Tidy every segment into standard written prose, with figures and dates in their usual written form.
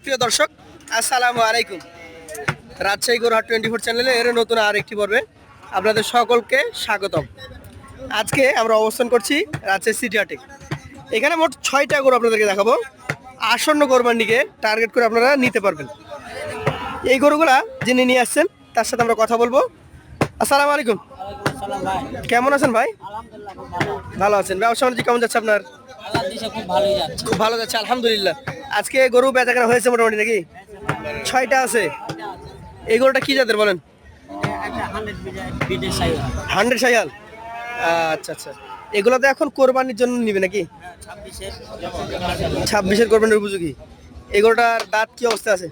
প্রিয় দর্শক, আসসালামু আলাইকুম। রাজশাহী গরুহাট 24 চ্যানেলে এর নতুন আরেকটি পর্বে আপনাদের সকলকে স্বাগতম। আজকে আমরা অবস্থান করছি রাজশাহী সিটি হাটে। এখানে মোট 6টা গরু আপনাদেরকে দেখাবো। আসন্ন কোরবানিকে টার্গেট করে আপনারা নিতে পারবেন। এই গরুগুলা যিনি নিয়ে আসছেন তার সাথে আমরা কথা বলবো। আসসালামু আলাইকুম, কেমন আছেন ভাই? ভালো আছেন? ব্যবসা বাণিজ্য কেমন যাচ্ছে আপনার? খুব ভালো যাচ্ছে আলহামদুলিল্লাহ। আজকে গরু বেচাকেনা হয়েছে মোটামুটি নাকি? 6টা আছে। এই গরুটা কি জাতের বলেন? 100 শাহিওয়াল। আচ্ছা আচ্ছা, এগুলো তো এখন কোরবানির জন্য নিবে নাকি? 26-এর কোরবানির উপযোগী। এই গরুটার দাঁত কি অবস্থা আছে?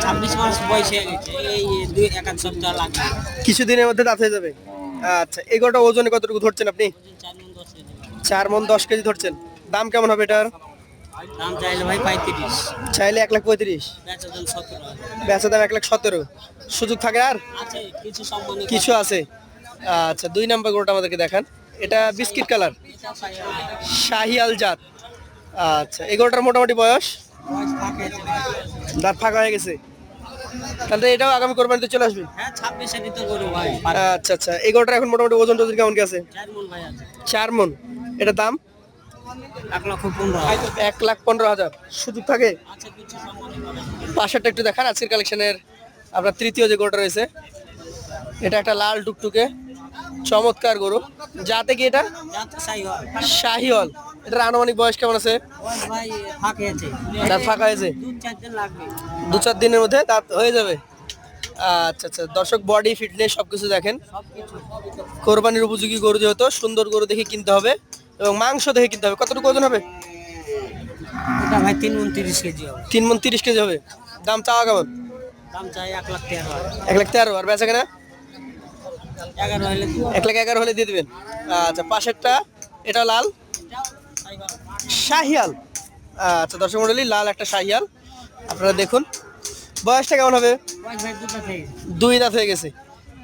26 মাস বয়স হয়ে গেছে, এই 2-1 সপ্তাহ লাগবে। কিছুদিনের মধ্যে দাঁত হয়ে যাবে। আচ্ছা, এই গরুটা ওজনে কতটুকু ধরছেন আপনি? 4 মণ 10 কেজি ধরছেন। দাম কেমন হবে এটার? দাম চাইলে ভাই 35, চাইলে 1,35,000, বেচা দাম 17। বেচা দাম 1,17,000। সুযোগ থাকে আর আছে কিছু সম্মানী কিছু আছে। আচ্ছা, 2 নাম্বার গরুটা আমাদেরকে দেখান। এটা বিস্কিট কালার, শাহিয়াল জাত। আচ্ছা, এই গরুটার মোটামুটি বয়স? দাঁত ফাঁকা হয়ে গেছে। তাহলে এটাও আগামী কোরবানিতে চলে আসবে। হ্যাঁ 26 এর তো গরু ভাই। আচ্ছা আচ্ছা, এই গরুটার এখন মোটামুটি ওজন টোজন কেমন কি আছে? 4 মণ ভাই আছে। 4 মণ। এটার দাম 1,15,000। 1,15,000। সুযোগ থাকে। আছে কিছু সম্মানী করে। পাশেরটা একটু দেখান। আজকের কালেকশনের আপনার তৃতীয় যে গরুটা রয়েছে, এটা একটা লাল টুকটুকে চমৎকার গরু। যাতে কি এটা? যাতে শাহিওয়াল। শাহিওয়াল। এটার আনুমানিক বয়স কেমন আছে? বয়স ভাই ফাঁকে আছে। দাঁত ফাঁকা হয়েছে? 2-4 দিন লাগবে। 2-4 দিনের মধ্যে দাঁত হয়ে যাবে। আচ্ছা আচ্ছা, দর্শক বডি ফিটনেস সবকিছু দেখেন। সবকিছু কোরবানির উপযোগী গরু যেহেতু, সুন্দর গরু দেখে কিনতে হবে এবং মাংস দেখে কিনতে হবে। কতটুকু ওজন হবে? এটা ভাই 3 মণ 30 কেজি হবে। 3 মণ 30 কেজি হবে। দাম চাওয়া কেমন? দাম চাই 1,13,000। 1,13,000। আর বেচা কেনা? 11 হলে 1,11,000 হলে দিয়ে দিবেন। আচ্ছা, পাশেরটা এটা লাল শাহিয়াল। আচ্ছা দর্শক মণ্ডলী, লাল একটা শাহিয়াল আপনারা দেখুন। বয়সটা কেমন হবে? বয়স ভাই 2টা থেকে 2 দাঁত হয়ে গেছে।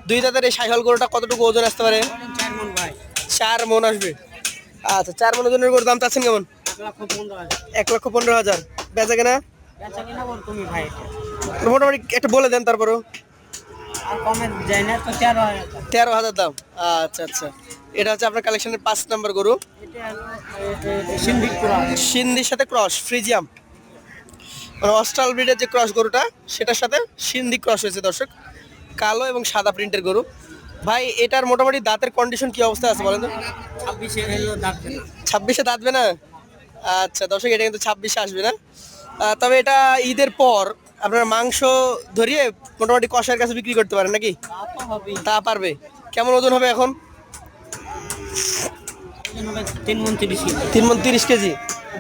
2 দাঁতের এই শাহিয়াল গরুটা কতটুকু ওজন আসতে পারে? 4 মণ ভাই। 4 মণ আসবে। আচ্ছা, 4 মণ ওজনের গরুর দাম চাচ্ছেন কেমন? 1,15,000। 1,15,000। বেচা কেনা? বেচা কিনা বল তুমি ভাই মোটামুটি একটা বলে দেন তারপরও। আর কমে যায় না তো 13,000। 13,000 দাম। আচ্ছা আচ্ছা, এটা হচ্ছে আপনার কালেকশনের 5 নম্বর গরু। এটা হলো সিন্ধিক পুরা। সিন্ধির সাথে ক্রস, ফ্রিজিয়াম মানে অস্ট্রাল ব্রিডের যে ক্রস গরুটা, সেটার সাথে সিন্ধি ক্রস হয়েছে দর্শক। কালো এবং সাদা প্রিন্টের গরু। ভাই এটার মোটামুটি দাঁতের কন্ডিশন কি অবস্থা আছে বলেন তো? 26 এ হলো ডাকবে। 26-এ দাঁতবে না? আচ্ছা দর্শক, এটা কিন্তু 26-এ আসবে না। তবে এটা ঈদের পর আপনার মাংস ধরিয়ে মোটামুটি কষার কাছে বিক্রি করতে পারেন নাকি? তা তো হবে। তা পারবে। কেমন ওজন হবে এখন? ওজন হবে 3 মণ 30 কেজি। 3 মণ 30 কেজি।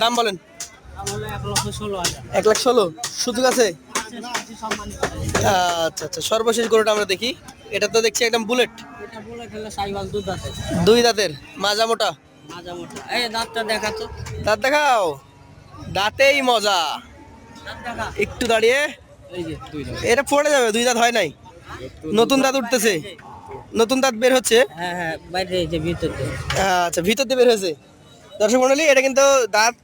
দাম বলেন? দাম হলো 1,16,000। 1,16,000। সুযোগ আছে? কিছু সম্মানী করে। আচ্ছা আচ্ছা, সর্বশেষ গরুটা আমরা দেখি। এটা তো দেখছি একদম বুলেট। এটা বলে খেলে সাইওয়াল দুধ আছে। 2 দাঁতের, মাজা মোটা। মাজা মোটা। এই দাঁতটা দেখা তো। দাঁত দেখাও। দাঁতেই মজা। দাঁত দেখা। একটু দাঁড়িয়ে। এই যে 2 দাঁত। এটা পড়ে যাবে। 2 দাঁত হয় নাই, নতুন দাঁত উঠতেছে। নতুন দাঁত বের হচ্ছে। হ্যাঁ হ্যাঁ বাইরে এই যে ভিতরে। আচ্ছা, ভিতর দিয়ে বের হয়েছে। দর্শক মণ্ডলী, এটা কিন্তু দাঁত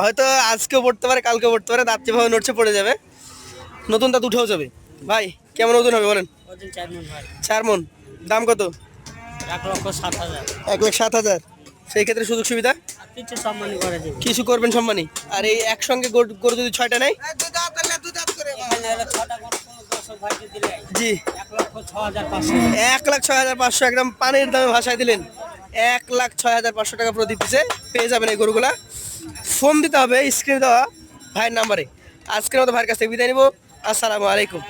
হয়তো আজকেও পড়তে পারে, কালকেও পড়তে পারে। দাঁত যেভাবে নড়ছে পড়ে যাবে, নতুন দাঁত উঠেও যাবে। ভাই কেমন ওজন হবে বলেন? ওজন 4 মণ ভাই। 4 মণ। দাম কত? 1,07,000। 1,07,000। সেই ক্ষেত্রে সুযোগ সুবিধা আর কিছু সম্মানী করে দেবে। কিছু করবেন সম্মানী। আর এই একসঙ্গে গরু যদি 6টা নেয়? এখানে হলো 6টা গরু কোনো দর্শক ভাইকে দিলে জি, 1,06,500। 1,06,500। একদম পানির দামে ভাষায় দিলেন। 1,06,500 টাকা প্রতি পিসে পেয়ে যাবেন এই গরুগুলা। ফোন দিতে হবে স্ক্রিনে দেওয়া ভাইয়ের নাম্বারে। আজকের মতো ভাইয়ের কাছ থেকে বিদায় নিব। আসসালামু আলাইকুম।